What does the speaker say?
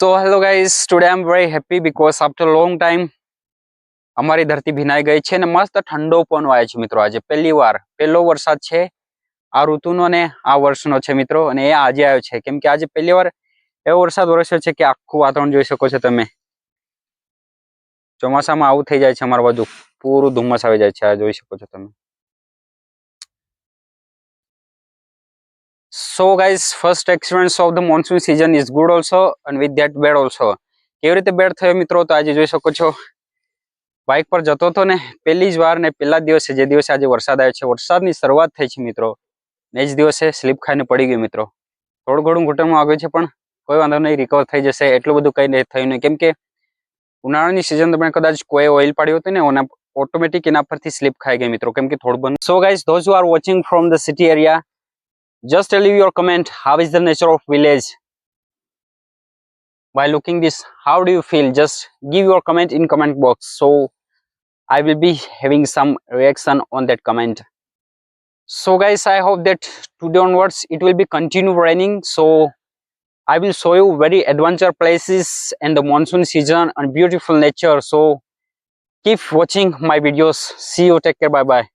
So hello guys, today I'm very happy because after a long time અમારી ધરતી ભીનાઈ ગઈ છે અને મસ્ત ઠંડો પવન વાય છે મિત્રો. આજે પહેલો વરસાદ છે આ ઋતુનો અને આ વર્ષનો છે મિત્રો, અને એ આજે આવ્યો છે કેમ કે આજે પહેલી વાર એવો વરસાદ વરસ્યો છે કે આખું વાતાવરણ જોઈ શકો છો તમે. ચોમાસામાં આવું થઈ જાય છે અમારા બાજુ, પૂરું ધુમ્મસ આવી જાય છે, આ જોઈ શકો છો તમે. So guys, first experience of the monsoon season is good also and with that bad also. કેવી રીતે બેડ થયો મિત્રો, તો આજે જોઈ શકો છો બાઇક પર જતો હતો ને પહેલી જ વાર ને પહેલા દિવસે, જે દિવસે આજે વરસાદ આવ્યો છે, વરસાદની શરૂઆત થઈ છે મિત્રો, ને જ દિવસે સ્લીપ ખાઈને પડી ગયું મિત્રો. થોડું ઘણું ઘૂંટણમાં આવ્યું છે પણ કોઈ વાંધો નહીં, રિકવર થઈ જશે. એટલું બધું કંઈ થયું નહીં કેમ કે ઉનાળાની સિઝન તમે કદાચ કોઈ ઓઇલ પાડ્યું હતું ને ઓટોમેટિક એના પરથી સ્લીપ ખાઈ ગઈ મિત્રો, કેમ કે થોડું બંધ. So guys, those who are watching from the city area, just leave your comment. How is the nature of village? By looking this, how do you feel? Just give your comment in comment box, so I will be having some reaction on that comment. So guys, I hope that today onwards it will be continue raining, so I will show you very adventure places and the monsoon season and beautiful nature. So keep watching my videos. See you, take care, bye bye.